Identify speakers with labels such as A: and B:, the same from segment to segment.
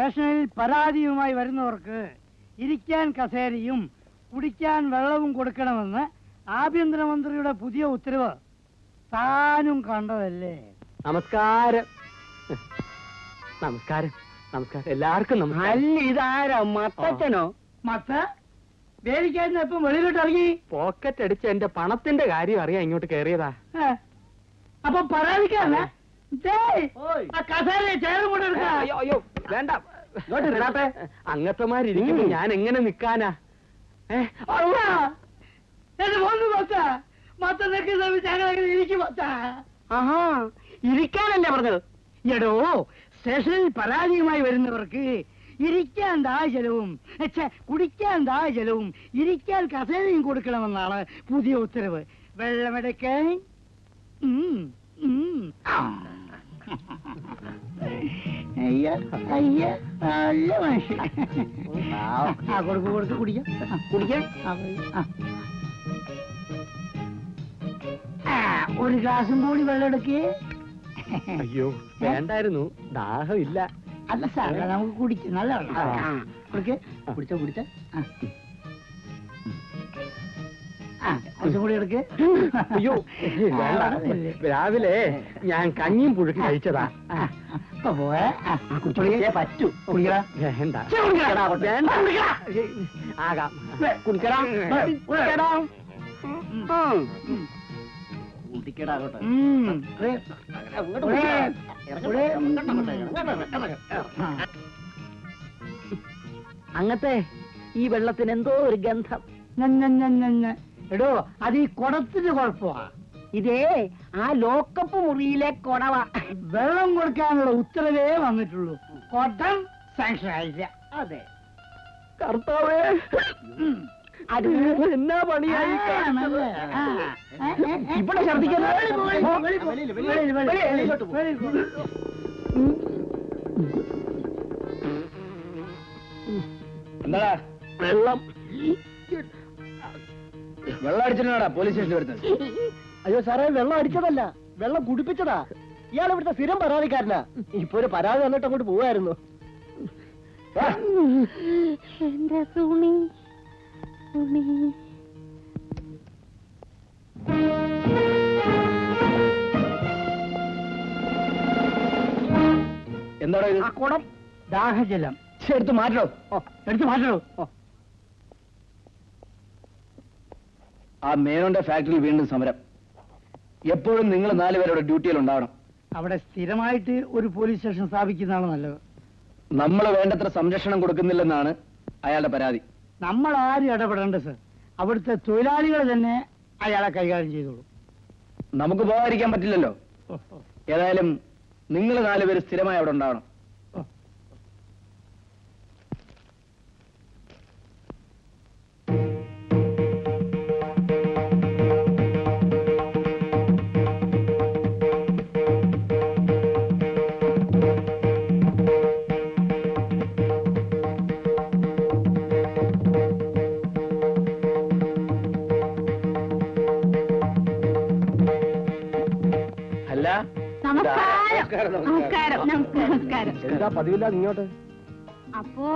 A: സ്റ്റേഷനിൽ പരാതിയുമായി വരുന്നവർക്ക് ഇരിക്കാൻ കസേരയും കുടിക്കാൻ വെള്ളവും കൊടുക്കണമെന്ന് ആഭ്യന്തരമന്ത്രിയുടെ പുതിയ ഉത്തരവ് താനും കണ്ടതല്ലേ?
B: നമസ്കാരം. നമസ്കാരം. നമസ്കാരം എല്ലാവർക്കും.
A: അല്ല, ഇതാരാ? മത്തച്ഛനോ? മത്ത വേദിക്കായിരുന്നു. എപ്പം വെളിയിലോട്ട് ഇറങ്ങി?
B: പോക്കറ്റ് അടിച്ച് എന്റെ പണത്തിന്റെ കാര്യം അറിയാൻ ഇങ്ങോട്ട് കയറിയതാ.
A: അപ്പൊ പരാതിക്കാരനാ? കസേര ചേരും കൂടെ എടുക്കാം.
B: അയ്യോ വേണ്ട, അങ്ങത്തമാരിക്കുമ്പോ ഞാൻ എങ്ങനെ നിക്കാനാ?
A: ഇരിക്കാനല്ലേ പറഞ്ഞത്? എടോ, സ്റ്റേഷനിൽ പരാതിയുമായി വരുന്നവർക്ക് ഇരിക്കാൻ ദാഹജലവും കുടിക്കാൻ ദാഹജലവും ഇരിക്കാൻ കസേരയും കൊടുക്കണമെന്നാണ് പുതിയ ഉത്തരവ്. വെള്ളമെടുക്കാൻ നല്ല മനുഷ്യൻ. കൊടുക്ക് കുടിക്കാം. ഒരു ഗ്ലാസും കൂടി വെള്ളം എടുക്കേ.
B: അയ്യോ വേണ്ടായിരുന്നു, ദാഹമില്ല.
A: അല്ല സാർ, നമുക്ക് കുടിക്കാം. നല്ല വെള്ളം കുടിച്ചോ. കുറച്ചും കൂടി എടുക്ക്.
B: അയ്യോ രാവിലെ ഞാൻ കഞ്ഞിയും പുഴുക്കി കഴിച്ചതാ.
A: പോയേ പറ്റൂ. കുടിക്കടാ.
B: വേണ്ട ആകാം.
A: കുടിക്കടാ.
C: അങ്ങത്തെ ഈ വെള്ളത്തിന് എന്തോ ഒരു ഗന്ധം.
A: എടോ, അത് ഈ കുടത്തിന്റെ കുഴപ്പമാ.
C: ഇതേ ആ ലോക്കപ്പ് മുറിയിലെ കൊടവ.
A: വെള്ളം കൊടുക്കാനുള്ള ഉത്തരവേ വന്നിട്ടുള്ളൂ. കുടം സാങ്ഷൻ ആയില്ല.
C: അതെ
B: കർത്താവേ,
C: അത്
B: എന്നാ പണിയായി.
A: ഇവിടെ ഛർദ്ദിക്കുന്നത്.
D: എന്താ
B: വെള്ളം
D: അടിച്ചിട്ടാ പോലീസ് സ്റ്റേഷനിൽ വരുന്നത്?
B: അയ്യോ സാറേ, വെള്ളം അടിച്ചതല്ല, വെള്ളം കുടിപ്പിച്ചതാ. ഇയാൾ ഇവിടുത്തെ സ്ഥിരം പരാതിക്കാരനാ. ഇപ്പൊ ഒരു പരാതി വന്നിട്ട് അങ്ങോട്ട് പോവായിരുന്നു.
E: എന്റെ തുണി
D: എന്താണോ ഇത്?
A: കുടം ദാഹജലം.
D: എടുത്ത് മാറ്റണോ?
A: എടുത്ത് മാറ്റണോ?
D: ആ മേനോന്റെ ഫാക്ടറിയിൽ വീണ്ടും സമരം. എപ്പോഴും നിങ്ങൾ 4 പേരുടെ ഡ്യൂട്ടിയിൽ ഉണ്ടാവണം.
A: അവിടെ സ്ഥിരമായിട്ട് ഒരു പോലീസ് സ്റ്റേഷൻ സ്ഥാപിക്കുന്നതാണ് നല്ലത്.
D: നമ്മൾ വേണ്ടത്ര സംരക്ഷണം കൊടുക്കുന്നില്ലെന്നാണ് അയാളുടെ പരാതി.
A: നമ്മൾ ആരും ഇടപെടേണ്ട സർ. അവിടുത്തെ തൊഴിലാളികൾ തന്നെ അയാളെ കൈകാര്യം ചെയ്തോളൂ.
D: നമുക്ക് പോകാതിരിക്കാൻ പറ്റില്ലല്ലോ. ഏതായാലും നിങ്ങൾ 4 പേര് സ്ഥിരമായി അവിടെ ഉണ്ടാവണം.
B: എന്താ പതിവില്ല ഇങ്ങോട്ട്?
E: അപ്പോ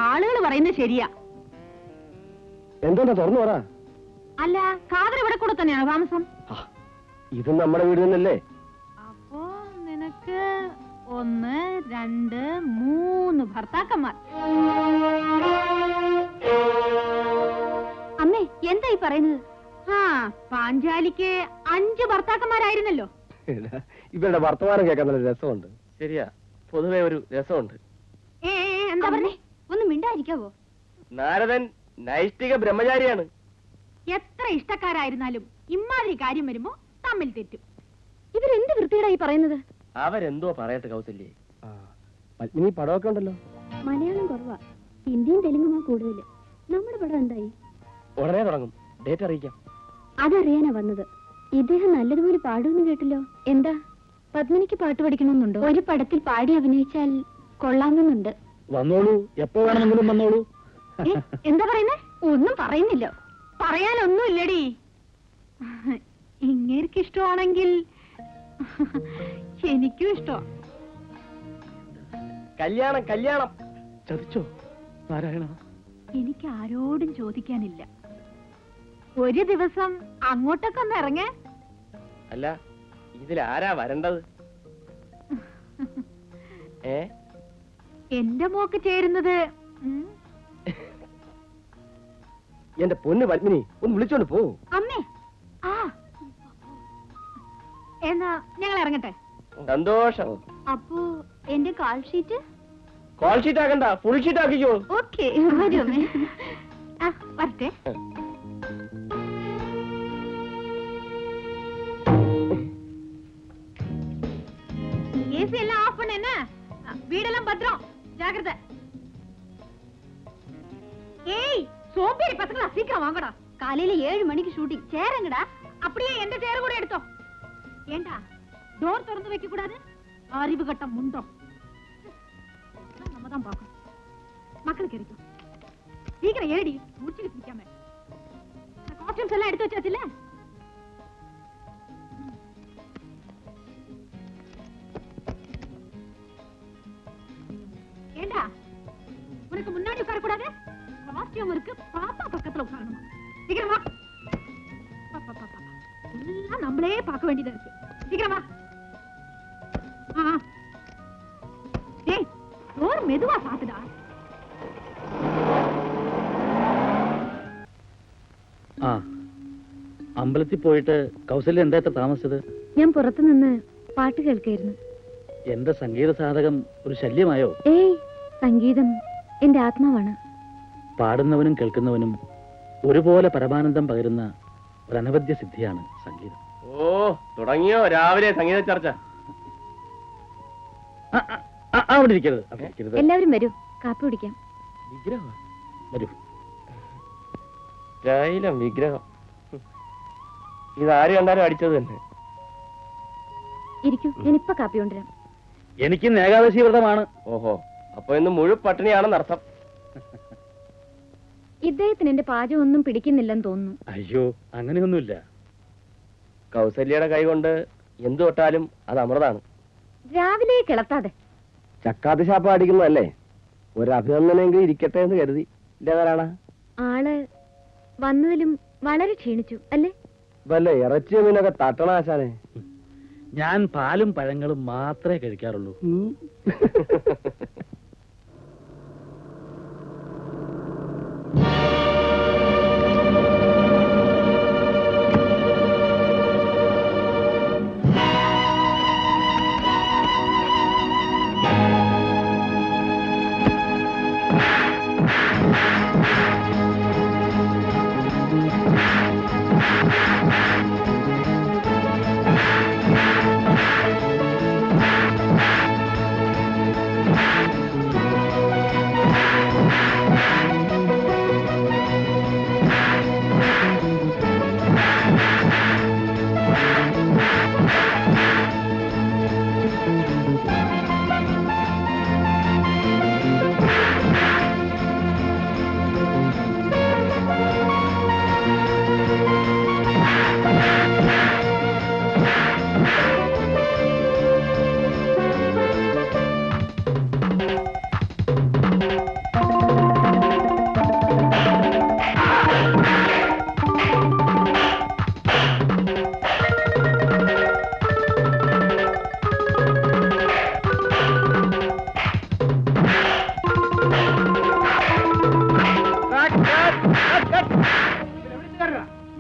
E: ആളുകൾ പറയുന്നത് ശരിയാ.
B: എന്താ തുറന്നു പറ.
E: അല്ല, ഖാദർ ഇവിടെ കൂടെ തന്നെയാണോ താമസം?
B: ഇത് നമ്മുടെ വീട് തന്നെയല്ലേ?
E: അപ്പോ നിനക്ക് 1, 2, 3 ഭർത്താക്കന്മാർ. അമ്മേ, എന്താ ഈ പറയുന്നത്? പാഞ്ചാലിക്ക് 5 ഭർത്താക്കന്മാരായിരുന്നല്ലോ.
B: ഇവരുടെ വർത്തമാനം കേൾക്കാൻ നല്ല രസമുണ്ട്. ശരിയാ, പൊതുവെ ഒരു രസമുണ്ട്.
E: എന്താ പറഞ്ഞേ? ഒന്ന് മിണ്ടായിരിക്കാവോ?
B: നാരദൻ നൈഷ്ഠിക ബ്രഹ്മചാരിയാണ്.
E: എത്ര ഇഷ്ടക്കാരായിരുന്നാലും ഇമ്മാതിരി കാര്യം വരുമ്പോ തമ്മിൽ തെറ്റും. ഇവരെന്ത് വൃത്തിയുടായി പറയുന്നത്?
B: അവരെന്തോ പറയട്ടെ കൗസല്യേ. പത്മിനി പടമൊക്കെ ഉണ്ടല്ലോ.
E: മലയാളം കുറവാ, ഹിന്ദിയും തെലുങ്കുമാ കൂടുതല്. നമ്മുടെ പടം എന്തായി?
B: ഉടനെ തുടങ്ങും. ഡേറ്റ് അറിയിക്കാം.
E: അതറിയാനാ വന്നത്. ഇദ്ദേഹം നല്ലതുപോലെ പാടുമെന്ന് കേട്ടല്ലോ. എന്താ, പത്മിനിക്ക് പാട്ട് പഠിക്കണമെന്നുണ്ടോ? ഒരു പടത്തിൽ പാടി അഭിനയിച്ചാൽ കൊള്ളാമെന്നുണ്ട്.
B: വന്നോളൂ, എപ്പോ വേണമെങ്കിലും വന്നോളൂ.
E: എന്താ പറയുന്നേ? ഒന്നും പറയുന്നില്ല. പറയാനൊന്നുമില്ലടി. ഇങ്ങേർക്ക് ഇഷ്ടമാണെങ്കിൽ എനിക്കും ഇഷ്ടം.
B: കല്യാണം കല്യാണം ചതിച്ചോ നാരായണ?
E: എനിക്ക് ആരോടും ചോദിക്കാനില്ല. ഒരു ദിവസം അങ്ങോട്ടൊക്കെ ഒന്ന് ഇറങ്ങേ.
B: അല്ല, ഇതിലാരാ വരേണ്ടത്?
E: എന്റെ മോക്ക് ചേരുന്നത്.
B: എന്റെ പൊന്ന് പത്മിനി, ഒന്ന് വിളിച്ചോണ്ട് പോ.
E: അമ്മേ, ആ എന്നാ ഞങ്ങൾ ഇറങ്ങട്ടെ.
B: സന്തോഷം.
E: അപ്പോ എന്റെ കാൾ ഷീറ്റ്?
B: കോൾ ഷീറ്റ് ആക്കണ്ട, ഫുൾ ഷീറ്റ് ആക്കിക്കോ.
E: ഓക്കെ, വരൂ അമ്മേ. ആ, വരട്ടെ. ஏசி எல்லாம் ஆஃப் பண்ணு. என்ன வீடெல்லாம் பத்திரம், ஜாக்கிரதை. ஏய் சோம்பேறி பசங்களா, சீக்கிரம் வாங்கடா. காலையில 7 மணிக்கு ஷூட்டிங். சேருங்கடா. அப்படியே எந்த சேர கூட எடுத்தோம். ஏண்டா டோர் திறந்து வைக்க கூடாது? அறிவு கட்டம் முண்டம். நம்ம தான் பார்க்கணும். மக்களுக்கு இருக்கும். சீக்கிரம் ஏடி, முடிச்சுட்டு நிக்காம. காஸ்டியூம்ஸ் எல்லாம் எடுத்து வச்சாச்சுல? ஏண்டா உனக்கு முன்னாடி உட்கார கூடாது? காஸ்டியூம் இருக்கு, பாப்பா பக்கத்துல உட்காரணும். சீக்கிரம் வா. பாப்பா பாப்பா எல்லாம் நம்மளே பார்க்க வேண்டியதா இருக்கு. சீக்கிரம் வா. டேய், டோர் மெதுவா சாத்துடா.
D: ആ, അമ്പലത്തിൽ പോയിട്ട് കൗസല്യ എന്താ ഇത്ര താമസിച്ചത്?
E: ഞാൻ പുറത്തു നിന്ന് പാട്ട് കേൾക്കായിരുന്നു.
D: എന്റെ സംഗീത സാധകം ഒരു ശല്യമായോ?
E: ഏയ്, സംഗീതം എന്റെ ആത്മാവാണ്.
D: പാടുന്നവനും കേൾക്കുന്നവനും ഒരുപോലെ പരമാനന്ദം പകരുന്ന ഒരു അനവദ്യ സിദ്ധിയാണ് സംഗീതം.
B: ഓ, തുടങ്ങിയോ രാവിലെ സംഗീത ചർച്ച?
D: അവിടെ ഇരിക്കരുത്.
E: എല്ലാവരും വരൂ, കാപ്പി കുടിക്കാം.
B: വിഗ്രഹം?
D: വരൂ.
B: ശൈലം വിഗ്രഹം. ഇതാര് കണ്ടാലും അടിച്ചത് തന്നെ.
E: ഇരിക്കൂ, ഞാനിപ്പോ കാപ്പി കൊണ്ടുവരാം.
D: എനിക്ക് ഏകാദശി വ്രതമാണ്.
B: ഓഹോ, അപ്പൊ ഇന്ന് മുഴുവൻ പട്ടിണിയാണെന്ന് അർത്ഥം.
E: ഇദ്ദേഹത്തിന് എന്റെ പാചകം ഒന്നും പിടിക്കുന്നില്ലെന്ന് തോന്നുന്നു.
D: അയ്യോ, അങ്ങനെയൊന്നുമില്ല.
B: കൗസല്യയുടെ കൈ കൊണ്ട് എന്തു തൊട്ടാലും അത് അമൃതാണ്.
E: രാവിലെ കിളത്താതെ.
B: ചക്കാത്തി ശാപ്പ അടിക്കുന്നതല്ലേ, ഒരു അഭിനന്ദനെങ്കിലും ഇരിക്കട്ടെ എന്ന് കരുതി.
E: ആള് വന്നതിലും വളരെ ക്ഷീണിച്ചു അല്ലേ?
B: വല്ല ഇറച്ചിയ മീനൊക്കെ തട്ടണാശാനെ.
D: ഞാൻ പാലും പഴങ്ങളും മാത്രമേ കഴിക്കാറുള്ളൂ.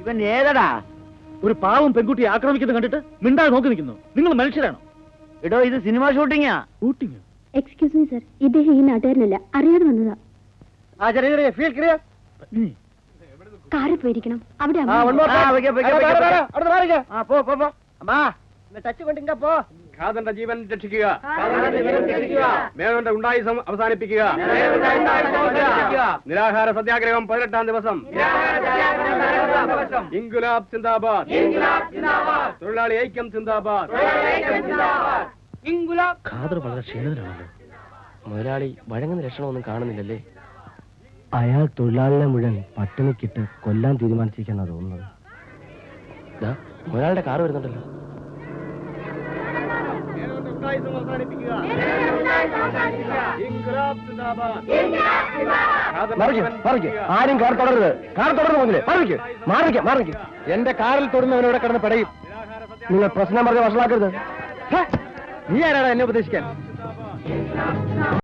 A: ഇവൻ ഏതടാ?
D: ഒരു പാവം പെൺകുട്ടിയെ ആക്രമിക്കുന്നത് കണ്ടിട്ട് മിണ്ടാതെ നോക്കി നിൽക്കുന്നു. നിങ്ങൾ മനുഷ്യരാണോ?
A: എടോ, ഇത് സിനിമ ഷൂട്ടിങ്ങാ.
D: ഷൂട്ടിങ്?
E: എക്സ്ക്യൂസ് മീ സർ, ഇദ്ദേഹം ഈ നാട്ടുകാരനല്ല, അറിയാതെ വന്നതാ. കാറിൽ പോയിരിക്കണം. അവിടെ
B: ഖാദന്റെ ജീവൻ രക്ഷിക്കുക, മേനോന്റെ ഉണ്ടായിസം അവസാനിപ്പിക്കുക, നിരാഹാര സത്യാഗ്രഹം 18-ാം ദിവസം, ഇൻകുലാബ് സിന്ദാബാദ്, തൊഴിലാളി ഐക്യം സിന്ദാബാദ്.
D: ഖാദർ വളരെ ക്ഷീണിതനാണല്ലോ.
B: മുതലാളി വഴങ്ങുന്ന ലക്ഷണമൊന്നും കാണുന്നില്ലല്ലേ? അയാൾ തൊഴിലാളികളെ മുഴുവൻ പട്ടിണിക്കിട്ട് കൊല്ലാൻ തീരുമാനിച്ചിരിക്കുന്ന തോന്നുന്നത്. മുതലാളിയുടെ കാറ് വരുന്നുണ്ടല്ലോ. ഗുണ്ടായിസം അവസാനിപ്പിക്കുക. ഇൻക്ലാബ് സിന്ദാബാദ്.
D: ആരും കാർ തുടരുത്. കാർ തുടർന്നു പോകില്ലേ? മാറിക്ക്. എന്റെ കാറിൽ തൊടുന്നവനോടെ കിടന്ന് പെടയും. നിങ്ങൾ പ്രശ്നം പറഞ്ഞ് വഷളാക്കരുത്. നീ ആരാടാ എന്നെ ഉപദേശിക്കാൻ?